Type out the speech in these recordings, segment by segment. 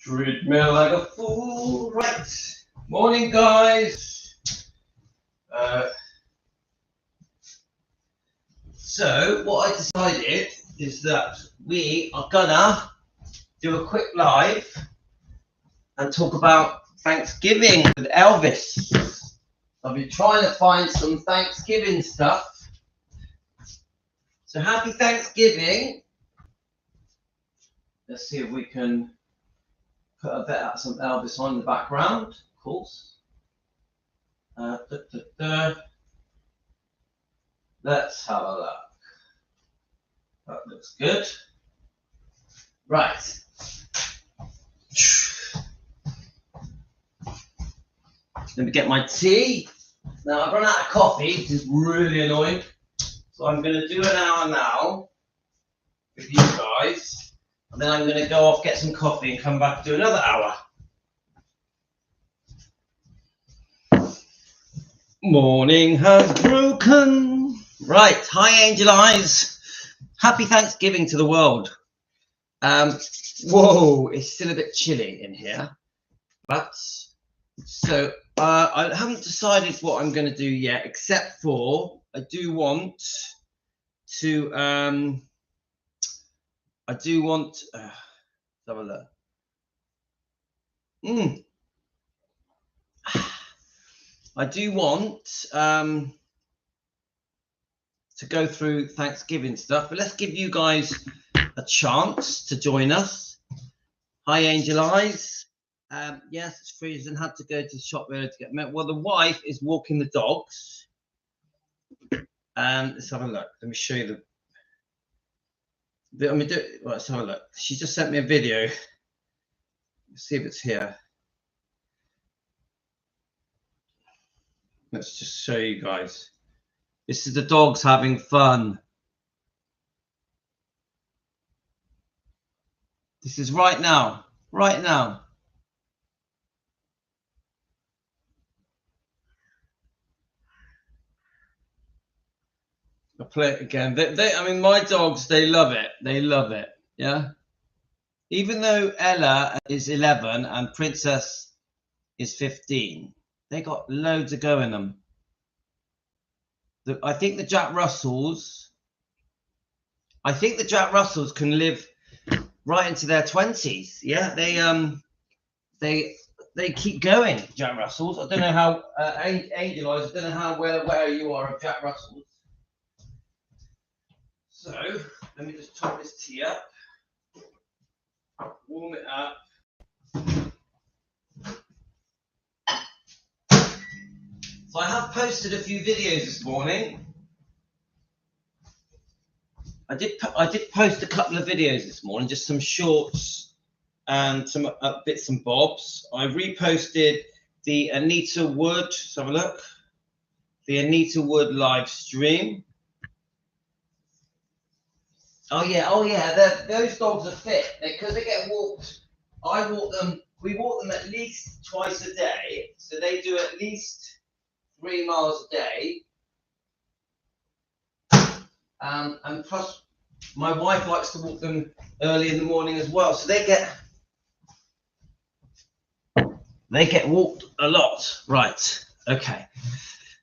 Treat me like a fool, right? Morning, guys. So what I decided is that we are gonna do a quick live and talk about Thanksgiving with Elvis. I've been trying to find some Thanksgiving stuff. So happy Thanksgiving. Let's see if we can put a bit of some Elvis on in the background, of course. Let's have a look. That looks good. Right. Let me get my tea. Now I've run out of coffee, which is really annoying. So I'm going to do an hour now with you guys. And then I'm going to go off, get some coffee and come back to do another hour. Morning has broken. Right. Hi, Angel Eyes. Happy Thanksgiving to the world. Whoa, it's still a bit chilly in here. But, so, I haven't decided what I'm going to do yet, except for I do want to, let's have a look. I do want to go through Thanksgiving stuff, but let's give you guys a chance to join us. Hi, Angel Eyes. Yes, it's freezing. Had to go to the shop earlier to get milk. Well, the wife is walking the dogs. Let's have a look. Let me show you let's have a look. She just sent me a video. Let's see if it's here. Let's just show you guys. This is the dogs having fun. This is right now. Right now. I'll play it again. I mean, my dogs, they love it. They love it. Yeah. Even though Ella is 11 and Princess is 15, they got loads of go in them. I think the Jack Russells can live right into their 20s. Yeah, they keep going, Jack Russells. I don't know how Angel Eyes. I don't know how where you are of Jack Russells. So let me just top this tea up, warm it up. So I have posted a few videos this morning. I did post a couple of videos this morning, just some shorts and some bits and bobs. I reposted the Anita Wood. Let's have a look. The Anita Wood live stream. Oh yeah. Those dogs are fit because they get walked. I walk them. We walk them at least twice a day, so they do at least 3 miles a day. And plus, my wife likes to walk them early in the morning as well, so they get walked a lot. Right. Okay.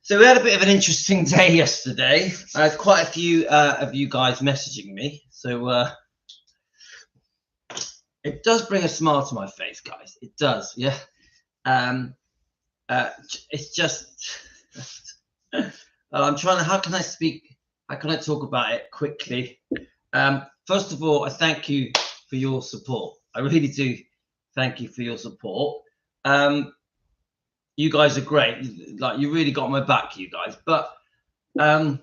So we had a bit of an interesting day yesterday. I had quite a few of you guys messaging me. So it does bring a smile to my face, guys. It does, yeah. It's just I'm trying to. How can I talk about it quickly? First of all, I thank you for your support. I really do thank you for your support. You guys are great. Like, you really got my back, you guys. But how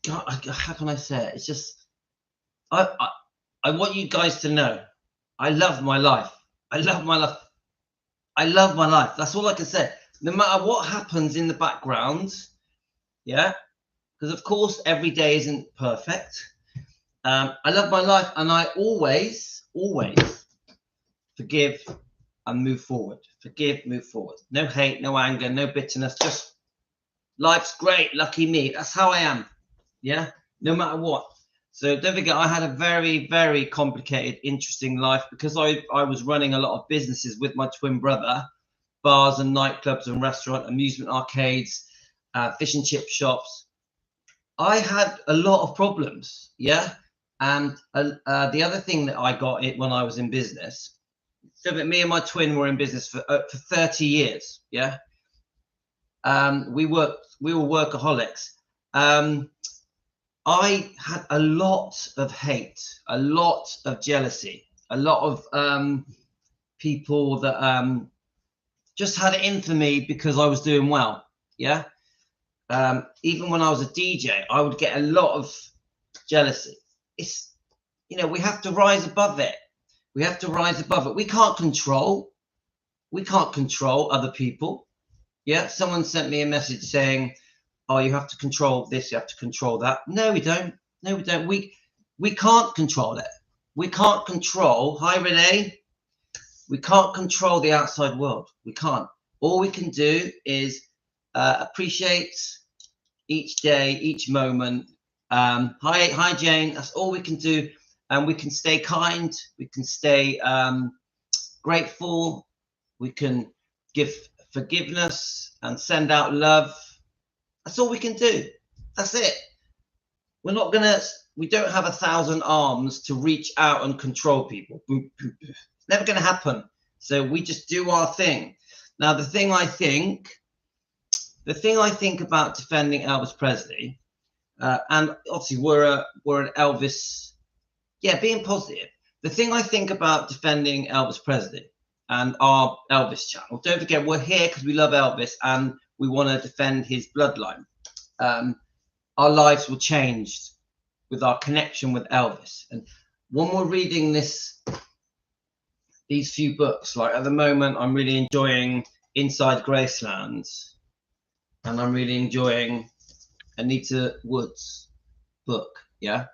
can I say it? It's just I want you guys to know I love my life. I love my life. I love my life. That's all I can say. No matter what happens in the background, yeah, because of course every day isn't perfect. I love my life, and I always forgive and move forward. Forgive, move forward. No hate, no anger, no bitterness. Just life's great, lucky me. That's how I am. Yeah, no matter what. So don't forget, I had a very, very complicated, interesting life because I was running a lot of businesses with my twin brother, bars and nightclubs and restaurant, amusement arcades, fish and chip shops. I had a lot of problems, yeah. And the other thing that I got it when I was in business, so that me and my twin were in business for 30 years, yeah. We were workaholics. I had a lot of hate, a lot of jealousy, a lot of people that just had it in for me because I was doing well. Yeah. Even when I was a DJ, I would get a lot of jealousy. It's, you know, we have to rise above it. We have to rise above it. We can't control other people. Yeah. Someone sent me a message saying, oh, you have to control this, you have to control that. No, we don't. No, we don't. We can't control it. We can't control, hi Renee, we can't control the outside world. We can't. All we can do is appreciate each day, each moment. Hi Jane, that's all we can do. And we can stay kind, we can stay grateful, we can give forgiveness and send out love. That's all we can do. That's it. We don't have 1,000 arms to reach out and control people. It's never going to happen. So we just do our thing. Now, the thing I think about defending Elvis Presley, and obviously we're an Elvis, yeah, being positive. The thing I think about defending Elvis Presley and our Elvis channel, don't forget, we're here because we love Elvis and we want to defend his bloodline. Our lives were changed with our connection with Elvis. And when we're reading these few books, like at the moment, I'm really enjoying Inside Graceland, and I'm really enjoying Anita Wood's book. Yeah.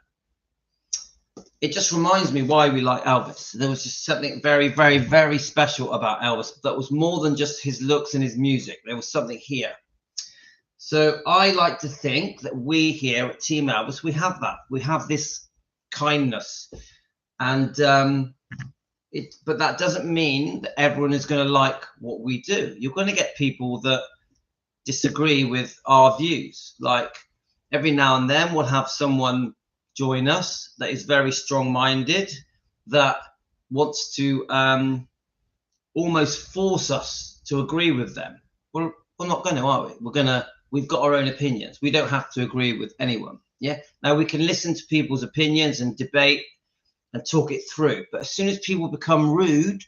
It just reminds me why we like Elvis. There was just something very, very, very special about Elvis that was more than just his looks and his music. There was something here. So I like to think that we here at Team Elvis, we have that. We have this kindness. And but that doesn't mean that everyone is going to like what we do. You're going to get people that disagree with our views. Like every now and then we'll have someone join us that is very strong-minded, that wants to almost force us to agree with them. Well, we're not going to, are we? We've got our own opinions. We don't have to agree with anyone. Yeah. Now we can listen to people's opinions and debate and talk it through. But as soon as people become rude,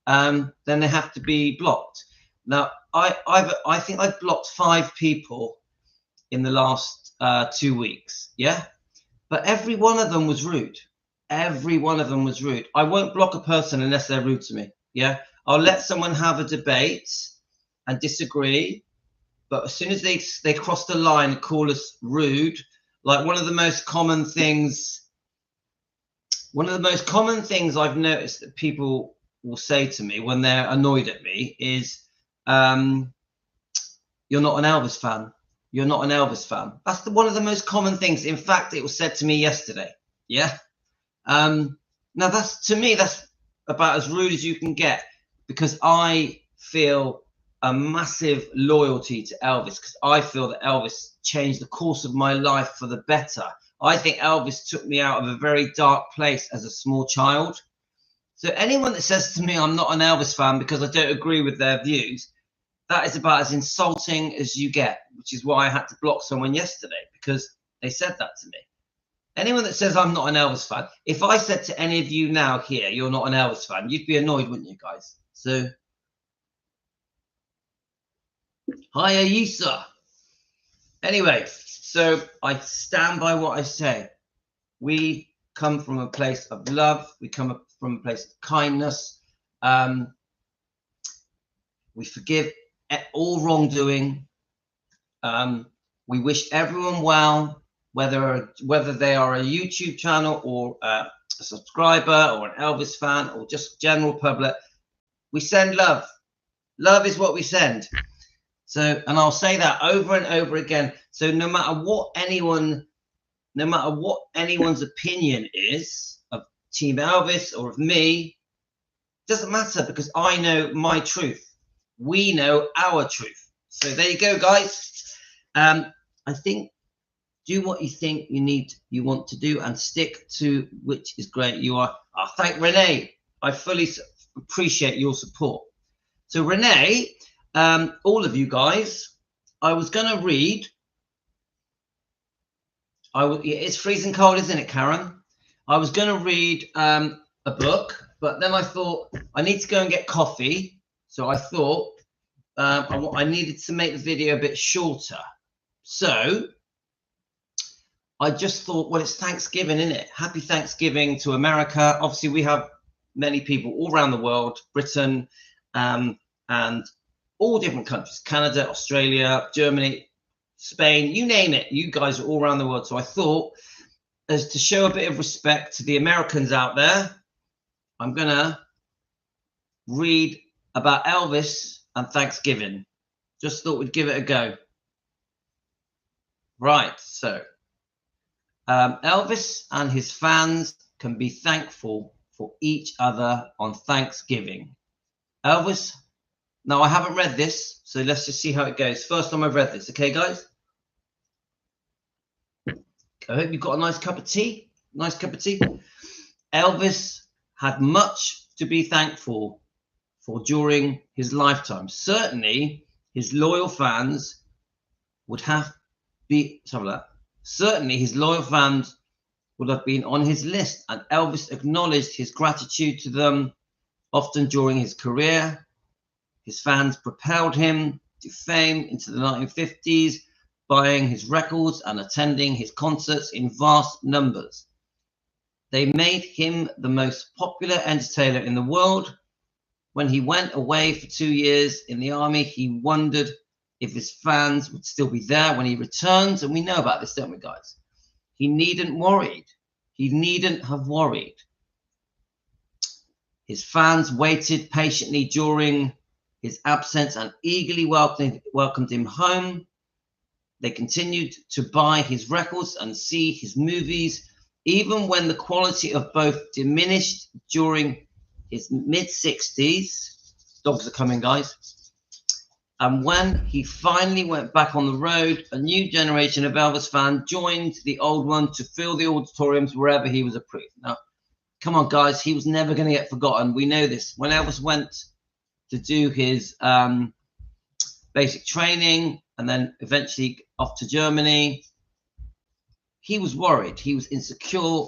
then they have to be blocked. Now I think I've blocked 5 people in the last 2 weeks. Yeah. But every one of them was rude. Every one of them was rude. I won't block a person unless they're rude to me. Yeah. I'll let someone have a debate and disagree. But as soon as they cross the line and call us rude, like one of the most common things I've noticed that people will say to me when they're annoyed at me is, you're not an Elvis fan. You're not an Elvis fan. That's one of the most common things. In fact, it was said to me yesterday. Yeah. Now that's, to me, that's about as rude as you can get, because I feel a massive loyalty to Elvis, because I feel that Elvis changed the course of my life for the better. I think Elvis took me out of a very dark place as a small child. So anyone that says to me I'm not an Elvis fan because I don't agree with their views, that is about as insulting as you get, which is why I had to block someone yesterday, because they said that to me. Anyone that says I'm not an Elvis fan, if I said to any of you now here, you're not an Elvis fan, you'd be annoyed, wouldn't you guys? So, hi, Ayisa. Anyway, so I stand by what I say. We come from a place of love. We come from a place of kindness. We forgive all wrongdoing. We wish everyone well, whether they are a YouTube channel or a subscriber or an Elvis fan or just general public. We send love. Love is what we send. So, and I'll say that over and over again. So no matter what anyone no matter what anyone's opinion is of Team Elvis or of me, doesn't matter, because I know my truth. We know our truth. So there you go, guys. I think do what you think you want to do, and stick to which is great. You are. Thank Renee. I fully appreciate your support. So Renee, all of you guys, I was going to read. It's freezing cold, isn't it, Karen? I was going to read a book, but then I thought I need to go and get coffee. So I thought I needed to make the video a bit shorter. So I just thought, well, it's Thanksgiving, isn't it? Happy Thanksgiving to America. Obviously, we have many people all around the world, Britain, and all different countries, Canada, Australia, Germany, Spain, you name it. You guys are all around the world. So I thought, as to show a bit of respect to the Americans out there, I'm going to read about Elvis and Thanksgiving. Just thought we'd give it a go. Right, so Elvis and his fans can be thankful for each other on Thanksgiving. Elvis, now I haven't read this, so let's just see how it goes. First time I've read this, okay, guys? I hope you've got a nice cup of tea. Nice cup of tea. Elvis had much to be thankful for during his lifetime. Certainly, his loyal fans would have Certainly, his loyal fans would have been on his list, and Elvis acknowledged his gratitude to them often during his career. His fans propelled him to fame into the 1950s, buying his records and attending his concerts in vast numbers. They made him the most popular entertainer in the world. When he went away for 2 years in the army, he wondered if his fans would still be there when he returns. And we know about this, don't we, guys? He needn't worried. He needn't have worried. His fans waited patiently during his absence and eagerly welcomed him home. They continued to buy his records and see his movies, even when the quality of both diminished during his mid-60s. Dogs are coming, guys. And when he finally went back on the road, a new generation of Elvis fans joined the old one to fill the auditoriums wherever he was approved. Now, come on, guys, he was never going to get forgotten. We know this. When Elvis went to do his basic training and then eventually off to Germany, he was worried. He was insecure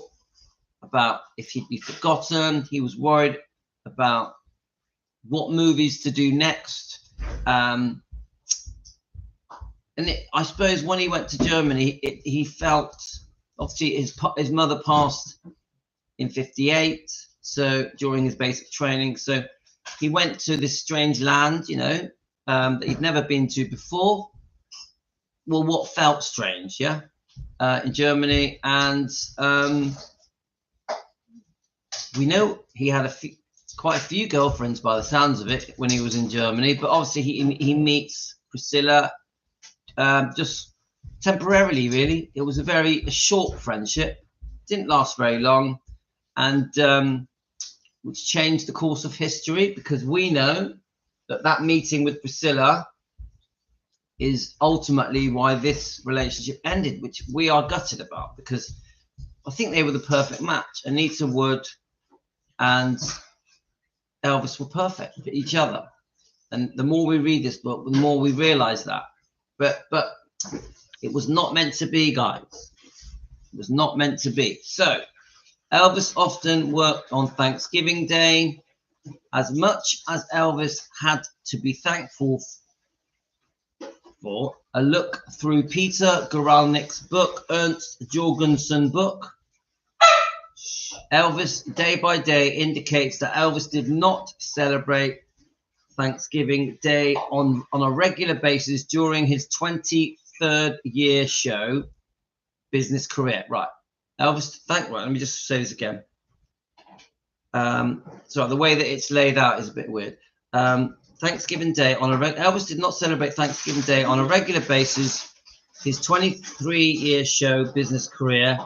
about if he'd be forgotten. He was worried about what movies to do next. I suppose when he went to Germany, he felt, obviously his mother passed in '58, so during his basic training, so he went to this strange land, that he'd never been to before. Well, what felt strange, yeah, in Germany, and we know he had quite a few girlfriends by the sounds of it when he was in Germany, but obviously he meets Priscilla just temporarily, really. It was a short friendship, didn't last very long, and which changed the course of history, because we know that meeting with Priscilla is ultimately why this relationship ended, which we are gutted about, because I think they were the perfect match. Anita Wood and Elvis were perfect for each other, and the more we read this book, the more we realize that. But it was not meant to be, guys. It was not meant to be. So Elvis often worked on Thanksgiving Day. As much as Elvis had to be thankful for, a look through Peter Guralnick's book, Ernst Jorgensen book, Elvis Day by Day, indicates that Elvis did not celebrate Thanksgiving Day on a regular basis during his 23rd year show business career. Right. Elvis, right, let me just say this again. So the way that it's laid out is a bit weird. Thanksgiving Day Elvis did not celebrate Thanksgiving Day on a regular basis his 23-year show business career,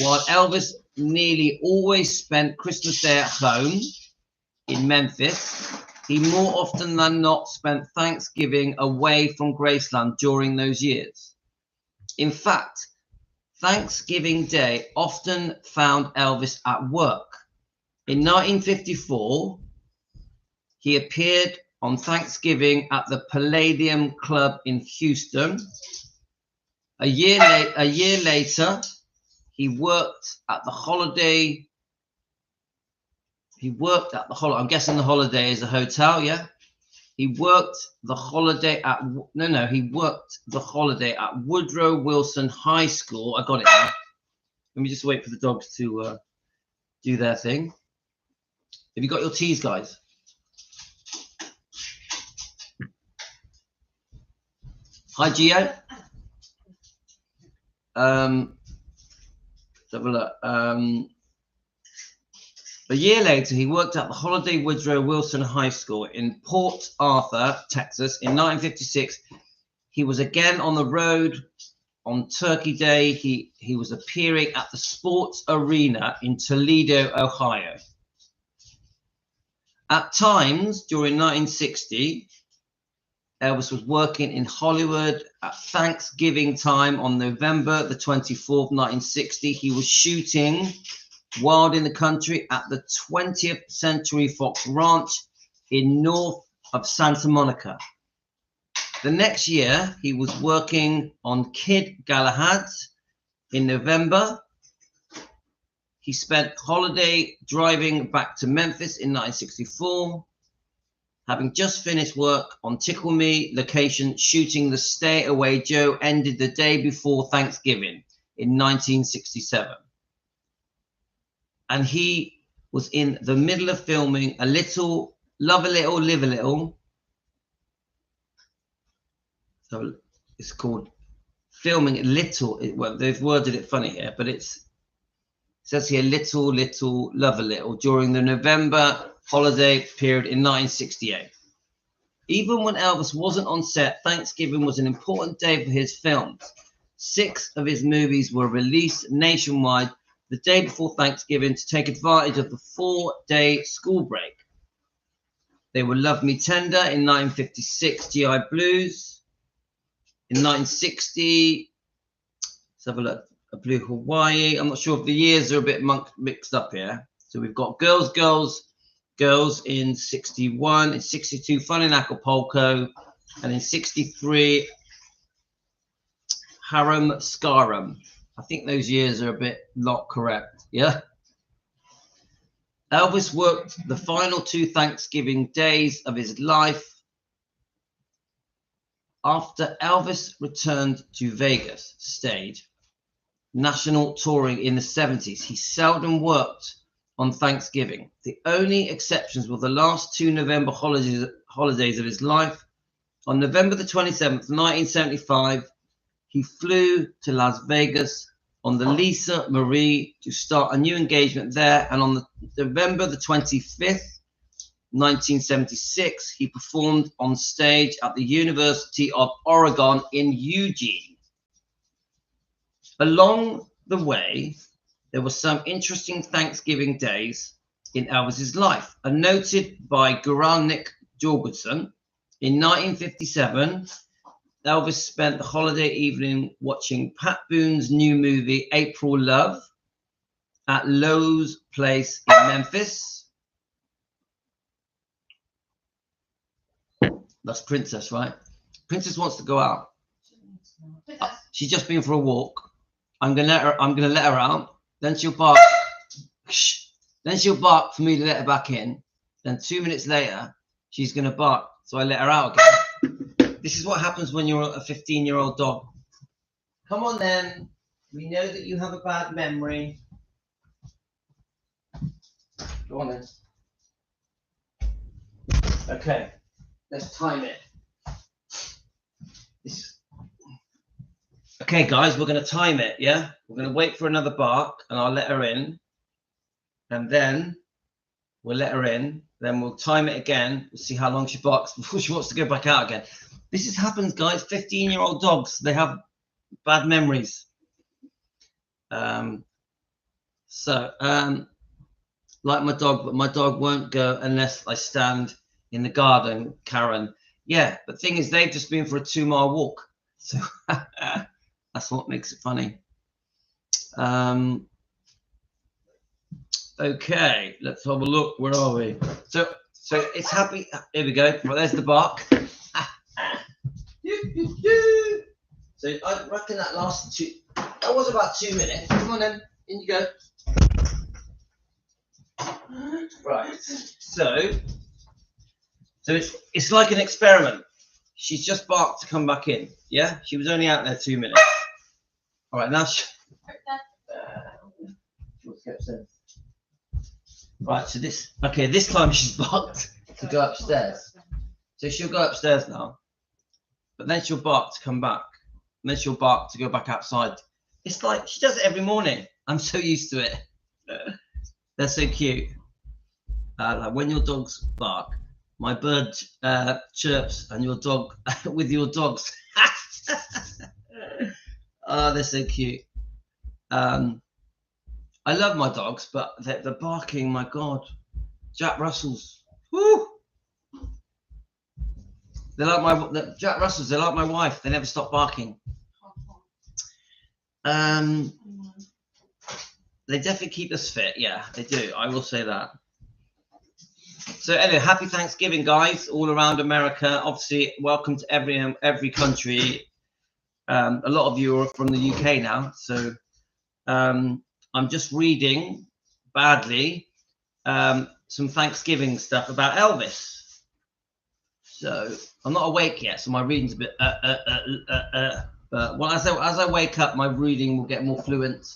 while Elvis nearly always spent Christmas Day at home in Memphis, he more often than not spent Thanksgiving away from Graceland during those years. In fact, Thanksgiving Day often found Elvis at work. In 1954, he appeared on Thanksgiving at the Palladium Club in Houston. A year later, he worked at the Holiday. I'm guessing the Holiday is a hotel, yeah? He worked the Holiday at Woodrow Wilson High School. I got it now. Let me just wait for the dogs to do their thing. Have you got your teas, guys? Hi, Gio. Let's have a look. A year later, he worked at the Holiday Woodrow Wilson High School in Port Arthur, Texas. In 1956, he was again on the road on Turkey Day. He was appearing at the Sports Arena in Toledo, Ohio. At times during 1960, Elvis was working in Hollywood at Thanksgiving time on November the 24th, 1960. He was shooting Wild in the Country at the 20th Century Fox Ranch in north of Santa Monica. The next year, he was working on Kid Galahad's in November. He spent holiday driving back to Memphis in 1964. Having just finished work on Tickle Me location, shooting The Stay Away Joe ended the day before Thanksgiving in 1967. And he was in the middle of filming a little, Love a Little, Live a Little. So it's called filming a little. Well, they've worded it funny here, but it says here, Little, Little, Love a Little, during the November holiday period in 1968. Even when Elvis wasn't on set, Thanksgiving was an important day for his films. 6 of his movies were released nationwide the day before Thanksgiving to take advantage of the 4-day school break. They were Love Me Tender in 1956, GI Blues. In 1960, let's have a look, A Blue Hawaii. I'm not sure if the years are a bit mixed up here. So we've got Girls, Girls, Girls in 61, in 62, Fun in Acapulco, and in 63, Harum Scarum. I think those years are a bit not correct, yeah? Elvis worked the final 2 Thanksgiving days of his life. After Elvis returned to Vegas, stage national touring in the 70s, he seldom worked on Thanksgiving. The only exceptions were the last 2 November holidays of his life. On November the 27th, 1975, he flew to Las Vegas on the Lisa Marie to start a new engagement there. And on November the 25th, 1976, he performed on stage at the University of Oregon in Eugene. Along the way, there were some interesting Thanksgiving days in Elvis's life. As noted by Nick Jorgensen, in 1957, Elvis spent the holiday evening watching Pat Boone's new movie, April Love, at Lowe's Place in Memphis. That's Princess, right? Princess wants to go out. She's just been for a walk. I'm gonna let her out. Then she'll bark. Then she'll bark for me to let her back in. Then 2 minutes later, she's gonna bark. So I let her out again. This is what happens when you're a 15-year-old dog. Come on then. We know that you have a bad memory. Go on then. Okay. Let's time it. Okay, guys, we're going to time it, yeah? We're going to wait for another bark, and I'll let her in. And then we'll let her in. Then we'll time it again. We'll see how long she barks before she wants to go back out again. This happens, guys. 15-year-old dogs, they have bad memories. Like my dog, but my dog won't go unless I stand in the garden, Karen. Yeah, but thing is, they've just been for a 2-mile walk. So that's what makes it funny. Okay, let's have a look. Where are we? So it's happy. Here we go. Well, there's the bark. So I reckon that lasted that was about 2 minutes. Come on then, in you go. Right. So it's like an experiment. She's just barked to come back in. Yeah, she was only out there 2 minutes. All right, now right. So this time she's barked to go upstairs. So she'll go upstairs now, but then she'll bark to come back, and then she'll bark to go back outside. It's like she does it every morning. I'm so used to it. They're so cute. Like when your dogs bark, my bird chirps, and your dog with your dogs. Oh, they're so cute. I love my dogs, but the barking, my God. Jack Russells. Woo! They're like Jack Russells, they're like my wife. They never stop barking. They definitely keep us fit. Yeah, they do. I will say that. So anyway, happy Thanksgiving, guys, all around America. Obviously, welcome to every country. A lot of you are from the UK now, so I'm just reading badly some Thanksgiving stuff about Elvis. So I'm not awake yet, so my reading's a bit but well, as I wake up, my reading will get more fluent.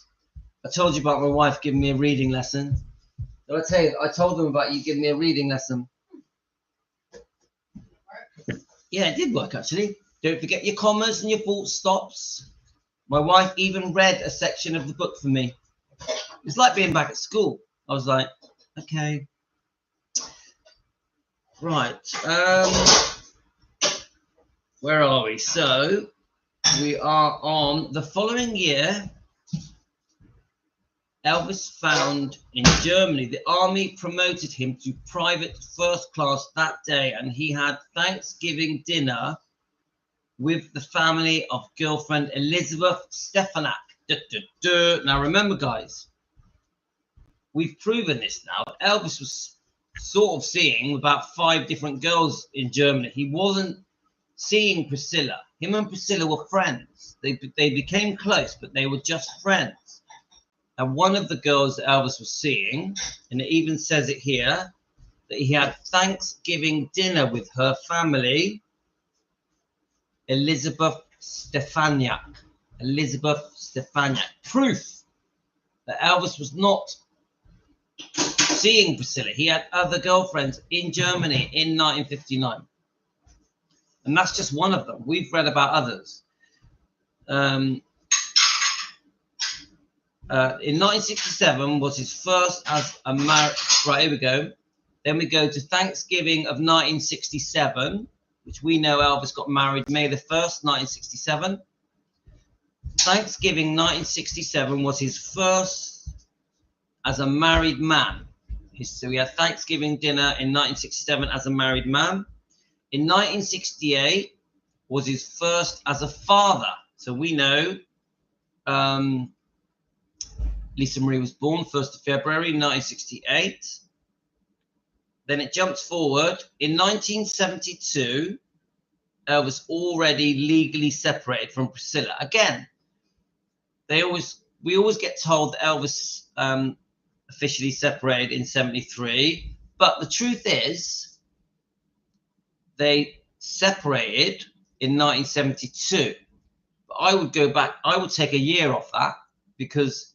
I told you about my wife giving me a reading lesson. Did I tell you? I told them about you giving me a reading lesson. Yeah, it did work actually. Don't forget your commas and your full stops. My wife even read a section of the book for me. It's like being back at school. I was like, okay. Right. Where are we? So we are on the following year. Elvis found in Germany. The army promoted him to private first class that day, and he had Thanksgiving dinner with the family of girlfriend Elizabeth Stefanak. Now remember, guys, we've proven this now. Elvis was sort of seeing about 5 different girls in Germany. He wasn't seeing Priscilla. Him and Priscilla were friends. They became close, but they were just friends. And one of the girls that Elvis was seeing, and it even says it here, that he had Thanksgiving dinner with her family, Elizabeth Stefaniak. Elizabeth Stefaniak. Proof that Elvis was not seeing Priscilla. He had other girlfriends in Germany in 1959. And that's just one of them. We've read about others. In 1967 was his first as a married. Right, here we go. Then we go to Thanksgiving of 1967, which we know Elvis got married May the 1st, 1967. Thanksgiving 1967 was his first as a married man. So we had Thanksgiving dinner in 1967 as a married man. In 1968 was his first as a father. So we know Lisa Marie was born 1st of February 1968. Then it jumps forward. In 1972, Elvis already legally separated from Priscilla. Again, we always get told that Elvis officially separated in 73, but the truth is they separated in 1972. But I would go back, I would take a year off that, because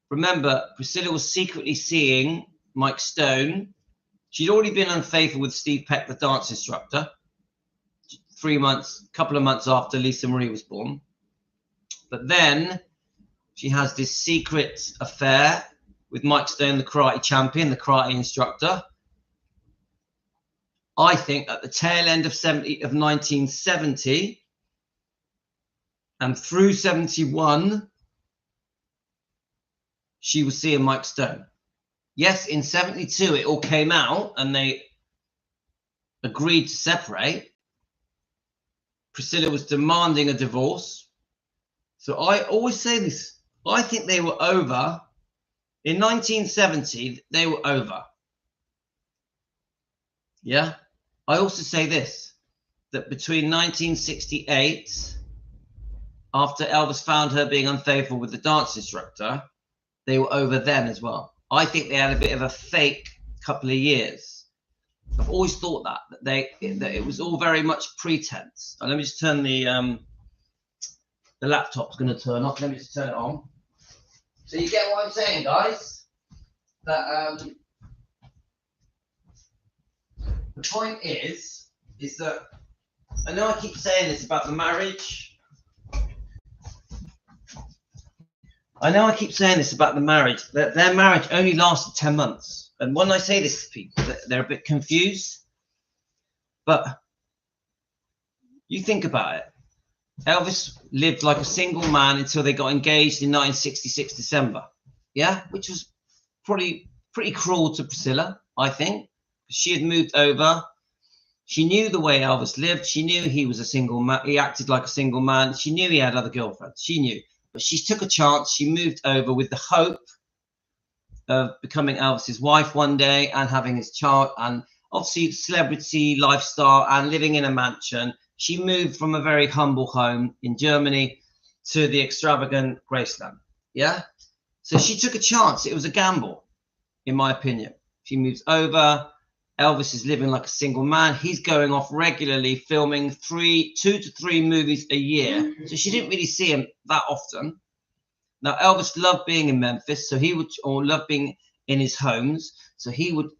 remember, Priscilla was secretly seeing Mike Stone. She'd already been unfaithful with Steve Peck, the dance instructor, couple of months after Lisa Marie was born. But then she has this secret affair with Mike Stone, the karate champion, the karate instructor. I think at the tail end of 1970 and through 71, she was seeing Mike Stone. Yes, in 72, it all came out and they agreed to separate. Priscilla was demanding a divorce. So I always say this. I think they were over. In 1970, they were over. Yeah. I also say this, that between 1968, after Elvis found her being unfaithful with the dance instructor, they were over then as well. I think they had a bit of a fake couple of years. I've always thought that it was all very much pretense. And let me just turn the laptop's going to turn off. Let me just turn it on. So you get what I'm saying, guys? That the point is that I know I keep saying this about the marriage. That their marriage only lasted 10 months. And when I say this to people, they're a bit confused. But you think about it. Elvis lived like a single man until they got engaged in 1966 December. Yeah, which was pretty cruel to Priscilla, I think. She had moved over. She knew the way Elvis lived. She knew he was a single man. He acted like a single man. She knew he had other girlfriends. She knew. But she took a chance. She moved over with the hope of becoming Elvis's wife one day and having his child, and obviously celebrity lifestyle and living in a mansion. She moved from a very humble home in Germany to the extravagant Graceland. Yeah. So she took a chance. It was a gamble, in my opinion. She moves over. Elvis is living like a single man. He's going off regularly, filming 2 to 3 movies a year. So she didn't really see him that often. Now, Elvis loved being in Memphis, so he would, or loved being in his homes. So he would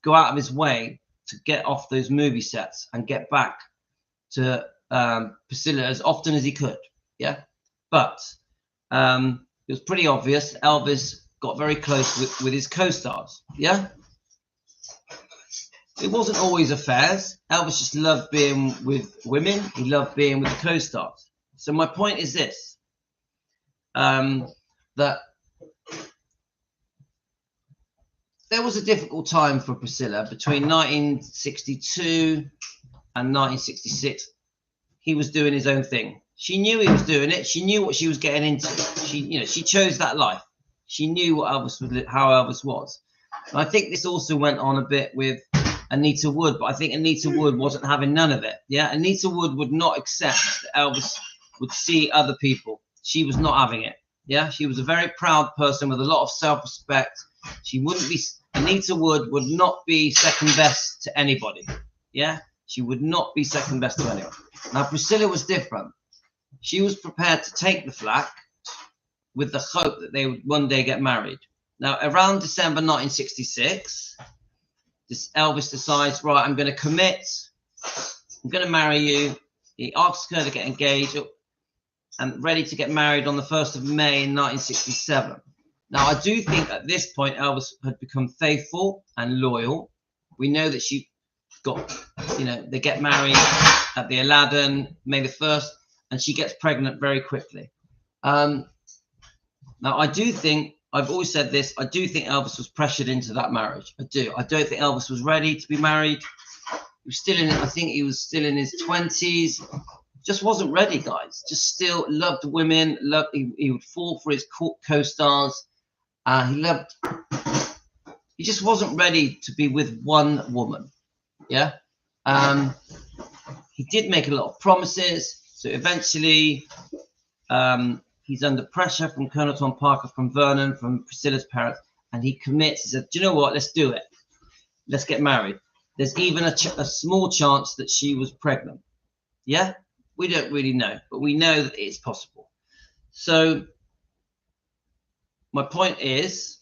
go out of his way to get off those movie sets and get back to Priscilla as often as he could. Yeah. But it was pretty obvious. Elvis got very close with his co-stars. Yeah. It wasn't always affairs. Elvis just loved being with women. He loved being with the co-stars. So my point is this, that there was a difficult time for Priscilla between 1962 and 1966. He was doing his own thing. She knew he was doing it. She knew what she was getting into. She chose that life. She knew what Elvis was, how Elvis was. And I think this also went on a bit with Anita Wood, but I think Anita Wood wasn't having none of it. Yeah, Anita Wood would not accept that Elvis would see other people. She was not having it. Yeah, she was a very proud person with a lot of self-respect. Anita Wood would not be second best to anybody. Yeah, she would not be second best to anyone. Now, Priscilla was different. She was prepared to take the flak with the hope that they would one day get married. Now, around December 1966, Elvis decides, right, I'm going to commit. I'm going to marry you. He asks her to get engaged and ready to get married on the 1st of May in 1967. Now, I do think at this point, Elvis had become faithful and loyal. We know that she got, they get married at the Aladdin, May the 1st, and she gets pregnant very quickly. Now, I do think, I've always said this, I do think Elvis was pressured into that marriage. I do. I don't think Elvis was ready to be married. He was still I think he was still in his 20s. Just wasn't ready, guys. Just still loved women. He would fall for his co-stars. He just wasn't ready to be with one woman. Yeah. He did make a lot of promises. So eventually, he's under pressure from Colonel Tom Parker, from Vernon, from Priscilla's parents, and he commits. He said, do you know what? Let's do it. Let's get married. There's even a small chance that she was pregnant. Yeah? We don't really know, but we know that it's possible. So my point is,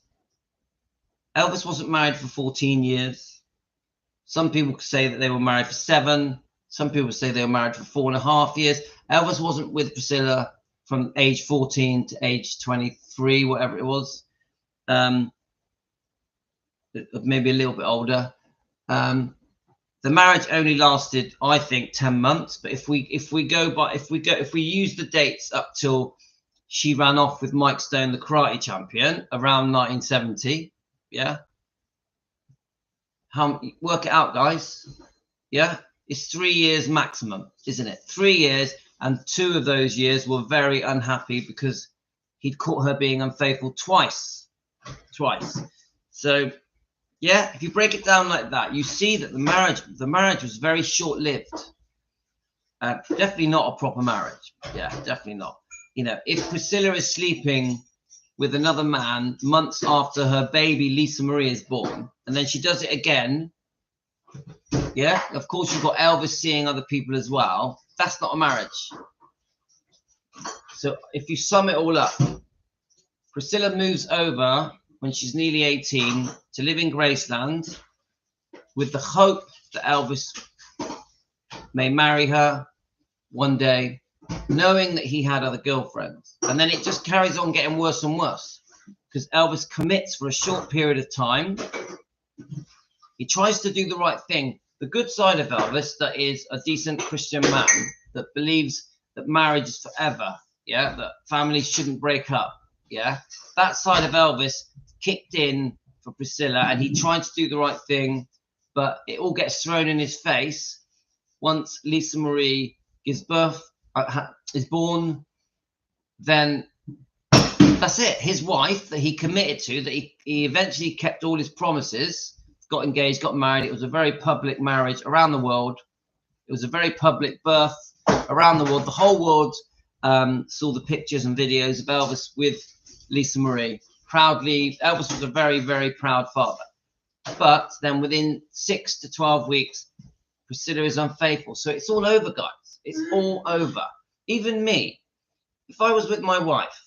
Elvis wasn't married for 14 years. Some people say that they were married for 7. Some people say they were married for 4.5 years. Elvis wasn't with Priscilla from age 14 to age 23, whatever it was, maybe a little bit older. The marriage only lasted, I think, 10 months. But if we use the dates up till she ran off with Mike Stone, the karate champion, around 1970, yeah. Work it out, guys. Yeah, it's 3 years maximum, isn't it? 3 years, and 2 of those years were very unhappy because he'd caught her being unfaithful twice. So yeah, if you break it down like that, you see that the marriage was very short-lived. Definitely not a proper marriage. Yeah, definitely not. You know, if Priscilla is sleeping with another man months after her baby Lisa Marie is born, and then she does it again, yeah, of course you've got Elvis seeing other people as well. That's not a marriage. So if you sum it all up, Priscilla moves over when she's nearly 18 to live in Graceland with the hope that Elvis may marry her one day, knowing that he had other girlfriends. And then it just carries on getting worse and worse because Elvis commits for a short period of time. He tries to do the right thing. The good side of Elvis, that is a decent Christian man that believes that marriage is forever, yeah, that families shouldn't break up, yeah. That side of Elvis kicked in for Priscilla, and he tried to do the right thing, but it all gets thrown in his face once Lisa Marie gives birth, is born. Then that's it. His wife that he committed to, that he eventually kept all his promises, got engaged, got married. It was a very public marriage around the world. It was a very public birth around the world. The whole world saw the pictures and videos of Elvis with Lisa Marie. Proudly, Elvis was a very, very proud father. But then within 6 to 12 weeks, Priscilla is unfaithful. So it's all over, guys. It's all over. Even me, if I was with my wife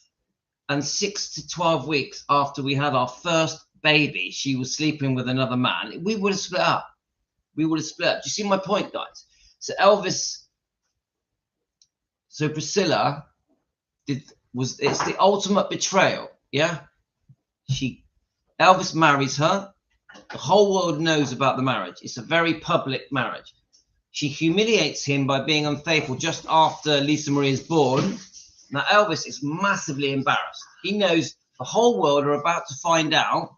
and 6 to 12 weeks after we had our first baby, she was sleeping with another man, we would have split up. We would have split up. Do you see my point, guys? So Priscilla it's the ultimate betrayal, yeah? Elvis marries her. The whole world knows about the marriage. It's a very public marriage. She humiliates him by being unfaithful just after Lisa Marie is born. Now, Elvis is massively embarrassed. He knows the whole world are about to find out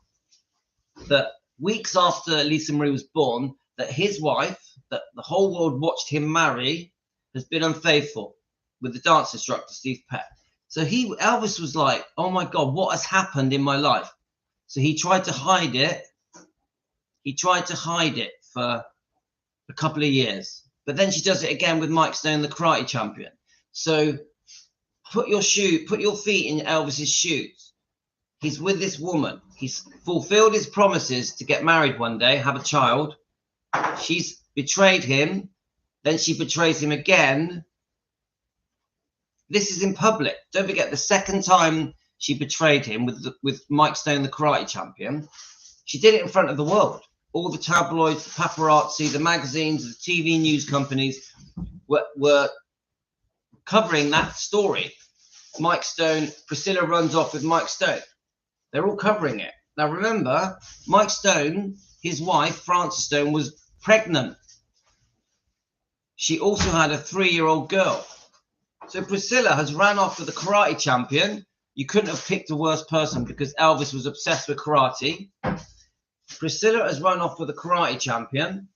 that weeks after Lisa Marie was born, that his wife, that the whole world watched him marry, has been unfaithful with the dance instructor, Steve Peck. So Elvis was like, oh my God, what has happened in my life? So he tried to hide it. He tried to hide it for a couple of years. But then she does it again with Mike Stone, the karate champion. So put your feet in Elvis's shoes. He's with this woman. He's fulfilled his promises to get married one day, have a child. She's betrayed him. Then she betrays him again. This is in public. Don't forget, the second time she betrayed him with Mike Stone, the karate champion, she did it in front of the world. All the tabloids, the paparazzi, the magazines, the TV news companies were covering that story. Mike Stone, Priscilla runs off with Mike Stone. They're all covering it. Now remember, Mike Stone, his wife, Frances Stone, was pregnant. She also had a 3-year-old girl. So Priscilla has ran off with the karate champion. You couldn't have picked a worse person because Elvis was obsessed with karate. Priscilla has run off with a karate champion.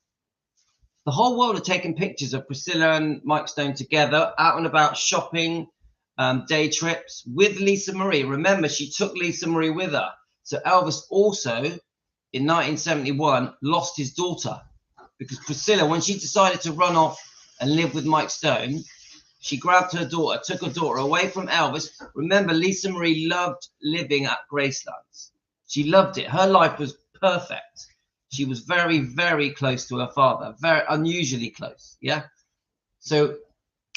The whole world are taking pictures of Priscilla and Mike Stone together, out and about shopping, day trips with Lisa Marie. Remember, she took Lisa Marie with her. So Elvis also, in 1971, lost his daughter because Priscilla, when she decided to run off and live with Mike Stone, she grabbed her daughter, took her daughter away from Elvis. Remember, Lisa Marie loved living at Gracelands. She loved it. Her life was perfect. She was very, very close to her father, very unusually close. Yeah. So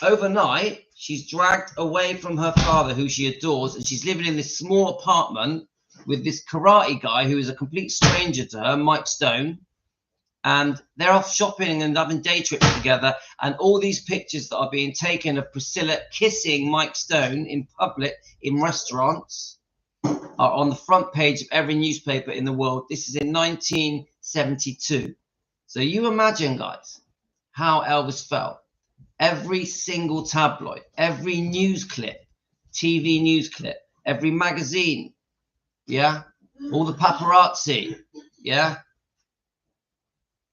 overnight, she's dragged away from her father, who she adores, and she's living in this small apartment with this karate guy who is a complete stranger to her, Mike Stone. And they're off shopping and having day trips together. And all these pictures that are being taken of Priscilla kissing Mike Stone in public in restaurants are on the front page of every newspaper in the world. This is in 1972. So you imagine, guys, how Elvis felt. Every single tabloid, every news clip, TV news clip, every magazine, yeah, all the paparazzi, yeah.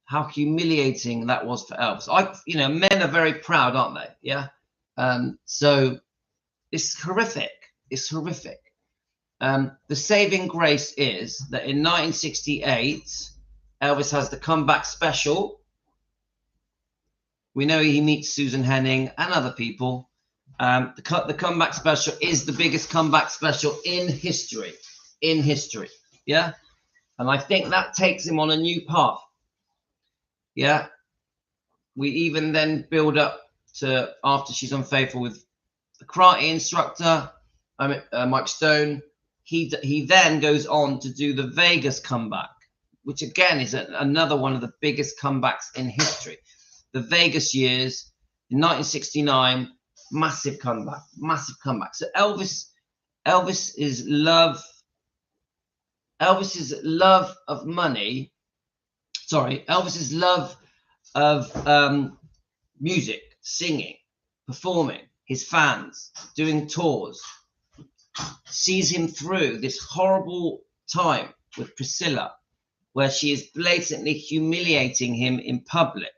How humiliating that was for Elvis. Men are very proud, aren't they? Yeah. So it's horrific. It's horrific. The saving grace is that in 1968, Elvis has the comeback special. We know he meets Susan Henning and other people. The comeback special is the biggest comeback special in history. In history. Yeah. And I think that takes him on a new path. Yeah. We even then build up to after she's unfaithful with the karate instructor, Mike Stone. He then goes on to do the Vegas comeback, which again is another one of the biggest comebacks in history. The Vegas years in 1969, massive comeback, massive comeback. So Elvis's love of money. Sorry, Elvis's love of music, singing, performing, his fans, doing tours, sees him through this horrible time with Priscilla, where she is blatantly humiliating him in public.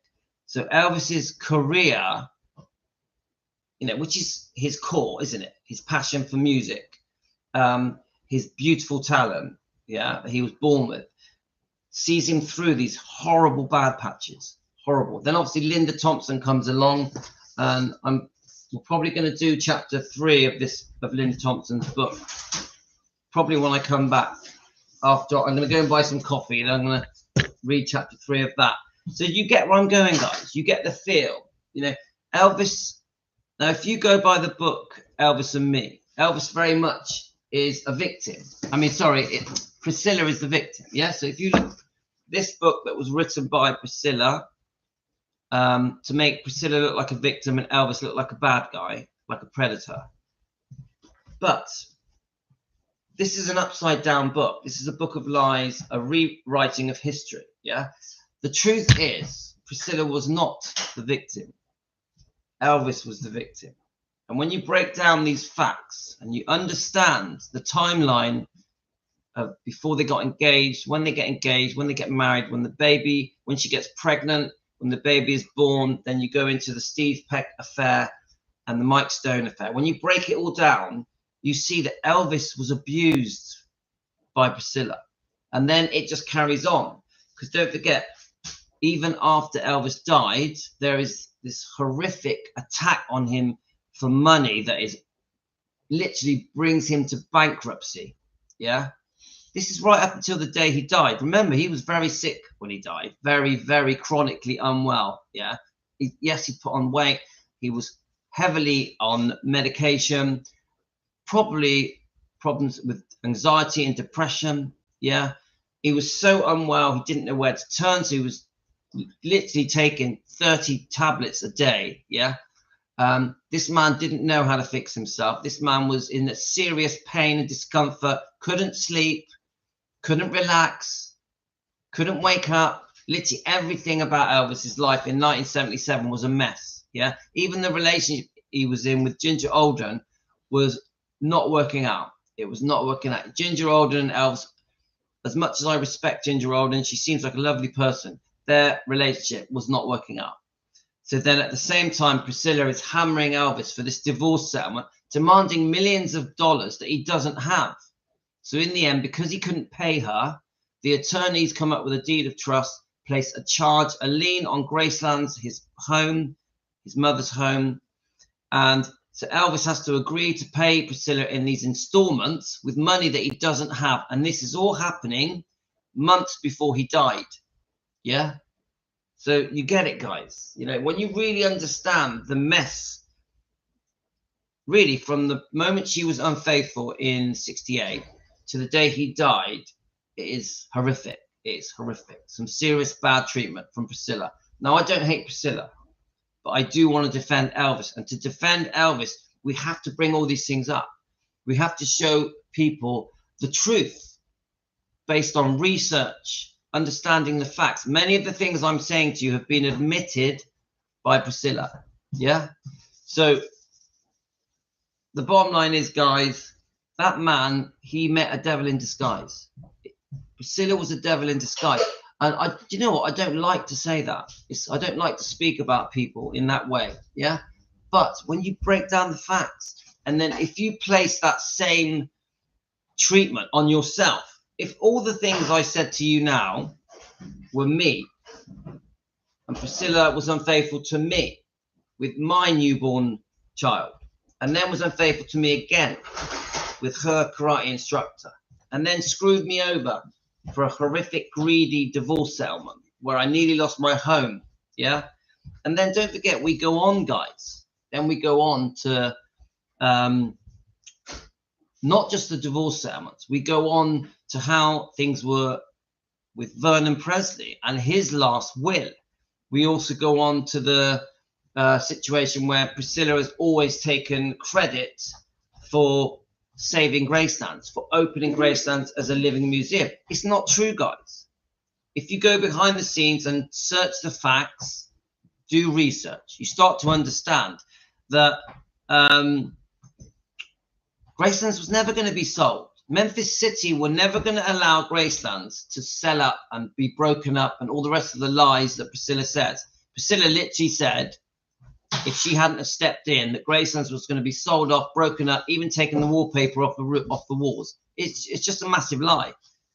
So Elvis's career, which is his core, isn't it? His passion for music, his beautiful talent, that he was born with, sees him through these horrible bad patches. Horrible. Then obviously Linda Thompson comes along, and we're probably going to do chapter 3 of Linda Thompson's book. Probably when I come back after, I'm going to go and buy some coffee, and I'm going to read chapter 3 of that. So you get where I'm going, guys. You get the feel. Elvis. Now, if you go by the book Elvis and Me, Elvis very much is a victim. Priscilla is the victim. Yeah. So if you look, this book that was written by Priscilla, to make Priscilla look like a victim and Elvis look like a bad guy, like a predator. But this is an upside down book. This is a book of lies, a rewriting of history. Yeah. The truth is, Priscilla was not the victim. Elvis was the victim. And when you break down these facts and you understand the timeline of before they got engaged, when they get engaged, when they get married, when she gets pregnant, when the baby is born, then you go into the Steve Peck affair and the Mike Stone affair. When you break it all down, you see that Elvis was abused by Priscilla. And then it just carries on. Because don't forget, even after Elvis died, there is this horrific attack on him for money that is literally brings him to bankruptcy. Yeah. This is right up until the day he died. Remember, he was very sick when he died, very, very chronically unwell. Yeah. He put on weight. He was heavily on medication, probably problems with anxiety and depression. Yeah. He was so unwell, he didn't know where to turn. So he was literally taking 30 tablets a day. Yeah. This man didn't know how to fix himself. This man was in a serious pain and discomfort, couldn't sleep, couldn't relax, couldn't wake up. Literally everything about Elvis's life in 1977 was a mess. Yeah. Even the relationship he was in with Ginger Alden was not working out. It was not working out. Ginger Alden and Elvis, as much as I respect Ginger Alden, she seems like a lovely person, their relationship was not working out. So then at the same time, Priscilla is hammering Elvis for this divorce settlement, demanding millions of dollars that he doesn't have. So in the end, because he couldn't pay her, the attorneys come up with a deed of trust, place a lien on Graceland's, his home, his mother's home. And so Elvis has to agree to pay Priscilla in these installments with money that he doesn't have. And this is all happening months before he died. Yeah. So you get it, guys. When you really understand the mess, really from the moment she was unfaithful in 68 to the day he died, it is horrific. It's horrific. Some serious bad treatment from Priscilla. Now, I don't hate Priscilla, but I do want to defend Elvis. And to defend Elvis, we have to bring all these things up. We have to show people the truth based on research understanding the facts. Many of the things I'm saying to you have been admitted by Priscilla. Yeah. So the bottom line is, guys, that man, he met a devil in disguise. Priscilla was a devil in disguise. And you know what? I don't like to say that. I don't like to speak about people in that way. Yeah. But when you break down the facts, and then if you place that same treatment on yourself, if all the things I said to you now were me, and Priscilla was unfaithful to me with my newborn child, and then was unfaithful to me again with her karate instructor, and then screwed me over for a horrific, greedy divorce settlement where I nearly lost my home. Yeah. And then don't forget, we go on, guys. Then we go on to not just the divorce settlements. We go on to how things were with Vernon Presley and his last will. We also go on to the situation where Priscilla has always taken credit for saving Gracelands, for opening Gracelands as a living museum. It's not true, guys. If you go behind the scenes and search the facts, do research, you start to understand that Gracelands was never going to be sold. Memphis City were never going to allow Gracelands to sell up and be broken up and all the rest of the lies that Priscilla says. Priscilla literally said, if she hadn't have stepped in, that Gracelands was going to be sold off, broken up, even taking the wallpaper off the walls. It's just a massive lie.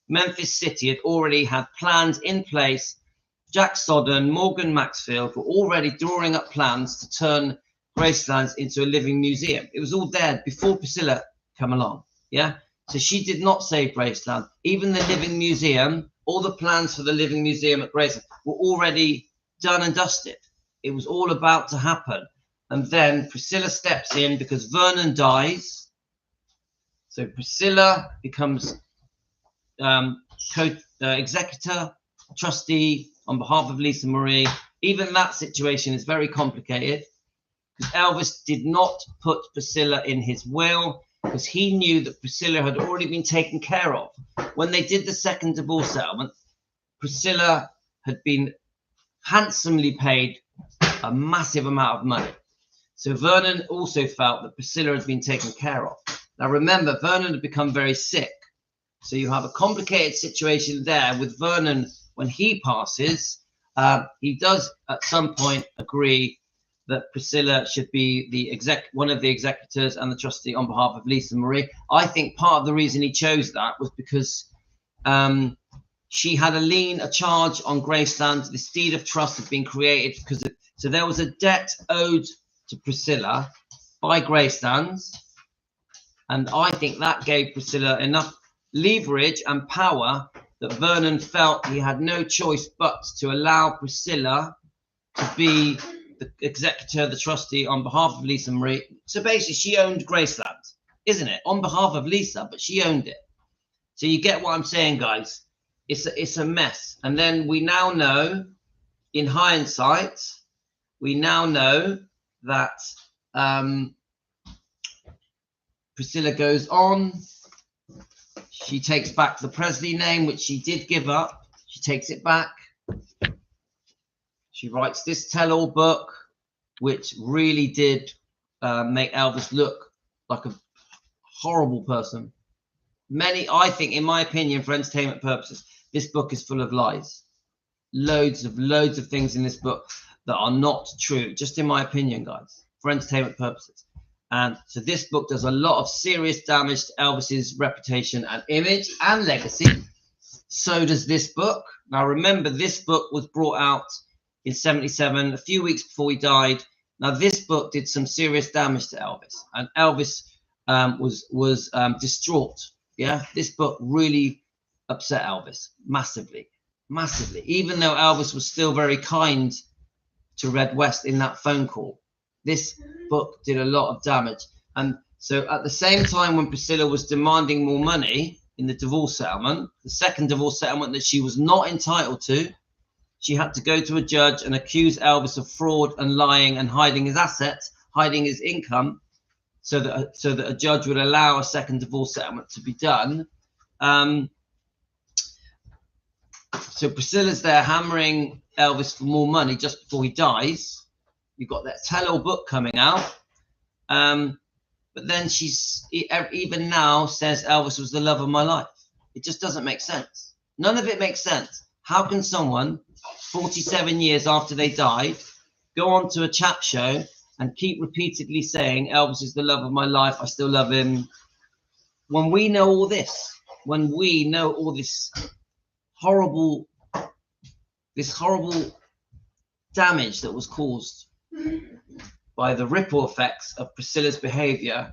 Memphis City had already had plans in place. Jack Sodden, Morgan Maxfield were already drawing up plans to turn Gracelands into a living museum. It was all there before Priscilla came along. Yeah. So she did not save Graceland. Even the living museum, all the plans for the living museum at Graceland were already done and dusted. It was all about to happen. And then Priscilla steps in because Vernon dies. So Priscilla becomes executor, trustee on behalf of Lisa Marie. Even that situation is very complicated because Elvis did not put Priscilla in his will because he knew that Priscilla had already been taken care of. When they did the second divorce settlement, Priscilla had been handsomely paid a massive amount of money. So Vernon also felt that Priscilla had been taken care of. Now remember, Vernon had become very sick. So you have a complicated situation there with Vernon. When he passes, he does at some point agree that Priscilla should be one of the executors and the trustee on behalf of Lisa Marie. I think part of the reason he chose that was because she had a charge on Graceland. This deed of trust had been created so there was a debt owed to Priscilla by Gracelands, and I think that gave Priscilla enough leverage and power that Vernon felt he had no choice but to allow Priscilla to be the executor, the trustee on behalf of Lisa Marie. So basically, she owned Graceland, isn't it? On behalf of Lisa, but she owned it. So you get what I'm saying, guys? It's a mess. And then we now know, in hindsight, we now know that Priscilla goes on. She takes back the Presley name, which she did give up. She takes it back. She writes this tell-all book, which really did make Elvis look like a horrible person. I think, in my opinion, for entertainment purposes, this book is full of lies. Loads of things in this book that are not true, just in my opinion, guys, for entertainment purposes. And so this book does a lot of serious damage to Elvis's reputation and image and legacy. So does this book. Now, remember, this book was brought out in 77, a few weeks before he died. Now, this book did some serious damage to Elvis, and Elvis was distraught. Yeah, this book really upset Elvis massively, massively. Even though Elvis was still very kind to Red West in that phone call, this book did a lot of damage. And so at the same time when Priscilla was demanding more money in the divorce settlement, the second divorce settlement that she was not entitled to, she had to go to a judge and accuse Elvis of fraud and lying and hiding his assets, hiding his income, so that a judge would allow a second divorce settlement to be done. So Priscilla's there hammering Elvis for more money just before he dies. You've got that tell-all book coming out. But then she's even now says Elvis was the love of my life. It just doesn't make sense. None of it makes sense. How can someone 47 years after they died go on to a chat show and keep repeatedly saying Elvis is the love of my life, I still love him, when we know all this, when we know all this horrible damage that was caused by the ripple effects of Priscilla's behavior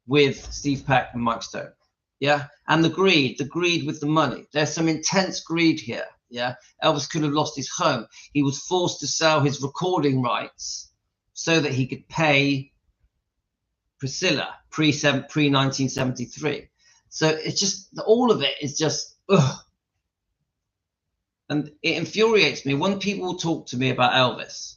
with Steve Peck and Mike Stone. Yeah. And the greed with the money. There's some intense greed here. Yeah. Elvis could have lost his home. He was forced to sell his recording rights so that he could pay Priscilla pre-1973. So it's just, all of it is just, ugh. And it infuriates me when people talk to me about Elvis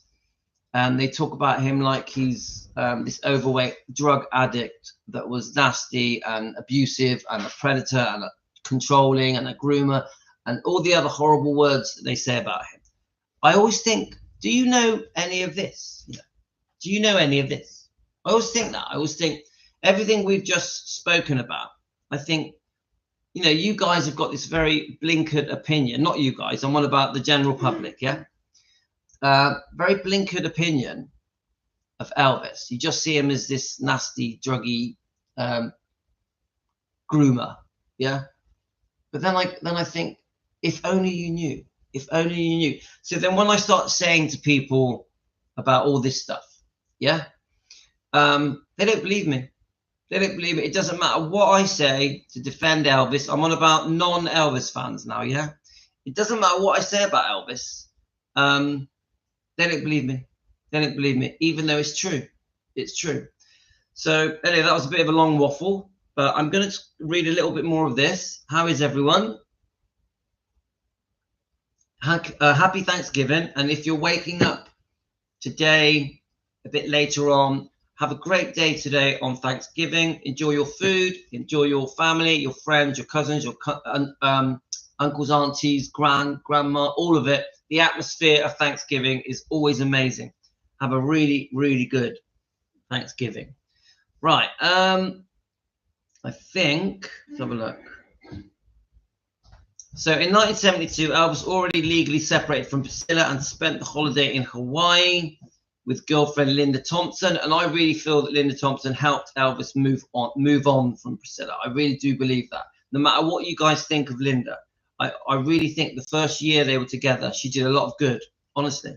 and they talk about him like he's this overweight drug addict that was nasty and abusive and a predator and a controlling and a groomer and all the other horrible words that they say about him. I always think, do you know any of this? You know, do you know any of this? I always think that. I always think everything we've just spoken about, I think, you know, you guys have got this very blinkered opinion. Not you guys, I'm on about the general public, yeah? Very blinkered opinion of Elvis. You just see him as this nasty, druggy groomer, yeah? But then I think, if only you knew. If only you knew. So then when I start saying to people about all this stuff, yeah, they don't believe me. They don't believe it. It doesn't matter what I say to defend Elvis. I'm on about non-Elvis fans now, yeah? It doesn't matter what I say about Elvis. They don't believe me. They don't believe me, even though it's true. It's true. So anyway, that was a bit of a long waffle, but I'm going to read a little bit more of this. How is everyone? Happy Thanksgiving. And if you're waking up today, a bit later on, have a great day today on Thanksgiving. Enjoy your food, enjoy your family, your friends, your cousins, your uncles, aunties, grandma, all of it. The atmosphere of Thanksgiving is always amazing. Have a really, really good Thanksgiving. Right. I think, let's have a look. So in 1972, Elvis already legally separated from Priscilla and spent the holiday in Hawaii with girlfriend Linda Thompson, and I really feel that Linda Thompson helped Elvis move on from Priscilla. I really do believe that. No matter what you guys think of Linda, I really think the first year they were together, she did a lot of good, honestly.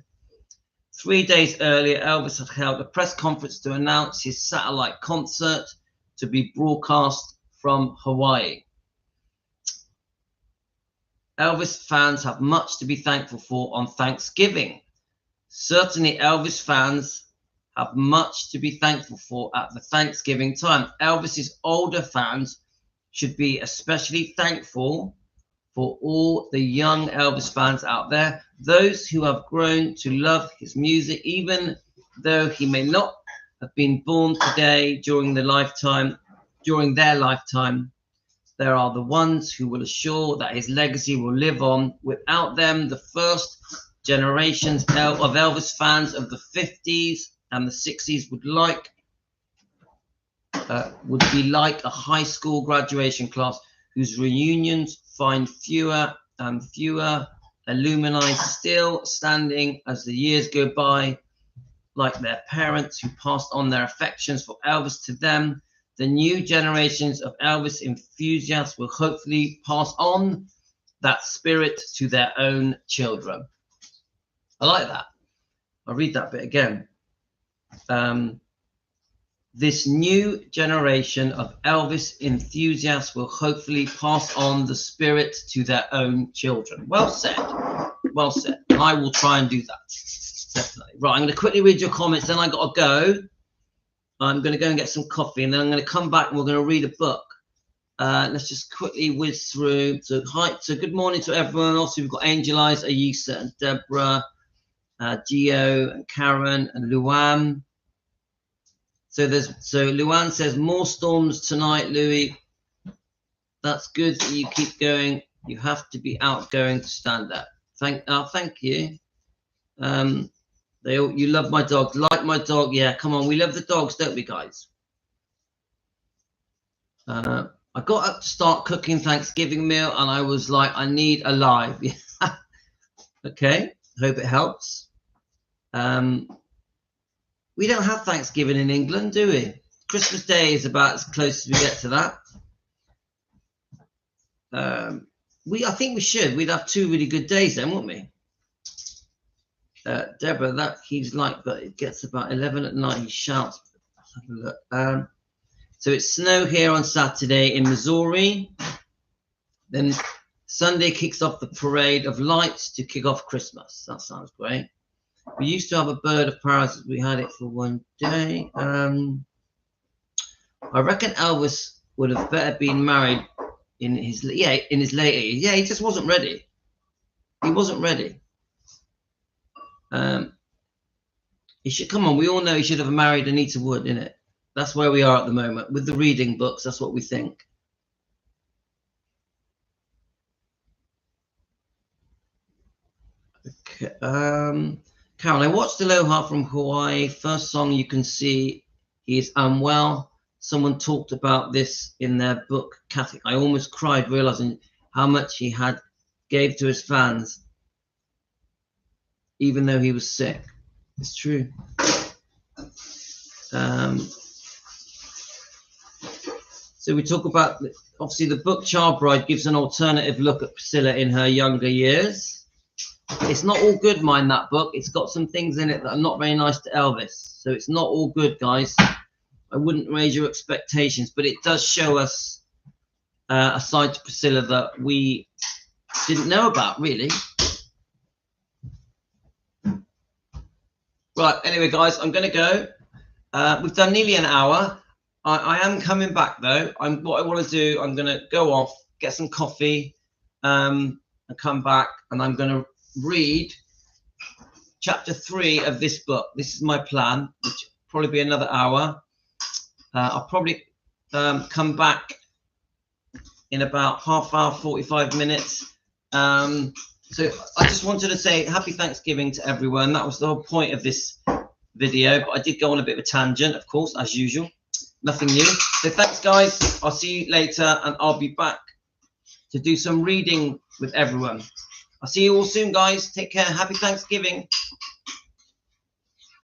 3 days earlier, Elvis had held a press conference to announce his satellite concert to be broadcast from Hawaii. Elvis fans have much to be thankful for on Thanksgiving. Certainly, Elvis fans have much to be thankful for at the Thanksgiving time. Elvis's older fans should be especially thankful for all the young Elvis fans out there, those who have grown to love his music, even though he may not have been born today during their lifetime. There are the ones who will assure that his legacy will live on. Without them, the first generations of Elvis fans of the 50s and the 60s would be like a high school graduation class whose reunions find fewer and fewer alumni still standing as the years go by, like their parents who passed on their affections for Elvis to them. The new generations of Elvis enthusiasts will hopefully pass on that spirit to their own children. I like that. I'll read that bit again. This new generation of Elvis enthusiasts will hopefully pass on the spirit to their own children. Well said. Well said. And I will try and do that. Definitely. Right, I'm going to quickly read your comments, then I got to go. I'm going to go and get some coffee, and then I'm going to come back and we're going to read a book. Let's just quickly whiz through. So good morning to everyone. Also, we've got Angel Eyes, Ayisa, and Deborah, Gio, and Karen, and Luan. So Luan says more storms tonight, Louis. That's good that you keep going. You have to be outgoing to stand up. Thank you. You love my dog. Like my dog. Yeah, come on. We love the dogs, don't we, guys? I got up to start cooking Thanksgiving meal, and I was like, I need a live. Okay, hope it helps. We don't have Thanksgiving in England, do we? Christmas Day is about as close as we get to that. I think we should. We'd have 2 really good days then, wouldn't we? Deborah, he's like, but it gets about 11 at night. He shouts. Let's have a look. So it's snow here on Saturday in Missouri. Then Sunday kicks off the parade of lights to kick off Christmas. That sounds great. We used to have a bird of paradise. We had it for one day. I reckon Elvis would have better been married in his late age. Yeah, he just wasn't ready. He wasn't ready. He should come on. We all know he should have married Anita Wood, innit? That's where we are at the moment with the reading books. That's what we think. Okay. Carol, I watched Aloha from Hawaii. First song you can see he is unwell. Someone talked about this in their book, Catholic. I almost cried realizing how much he gave to his fans, even though he was sick. It's true. So we talk about, obviously, the book Child Bride gives an alternative look at Priscilla in her younger years. It's not all good, mind that book. It's got some things in it that are not very nice to Elvis. So it's not all good, guys. I wouldn't raise your expectations, but it does show us a side to Priscilla that we didn't know about, really. Right, anyway, guys, I'm going to go. We've done nearly an hour. I am coming back, though. What I want to do, I'm going to go off, get some coffee, and come back, and I'm going to read chapter 3 of this book. This is my plan, which will probably be another hour. I'll probably come back in about half hour, 45 minutes. So I just wanted to say happy Thanksgiving to everyone. That was the whole point of this video, but I did go on a bit of a tangent, of course, as usual. Nothing new. So thanks, guys. I'll see you later, and I'll be back to do some reading with everyone. I'll see you all soon, guys. Take care. Happy Thanksgiving.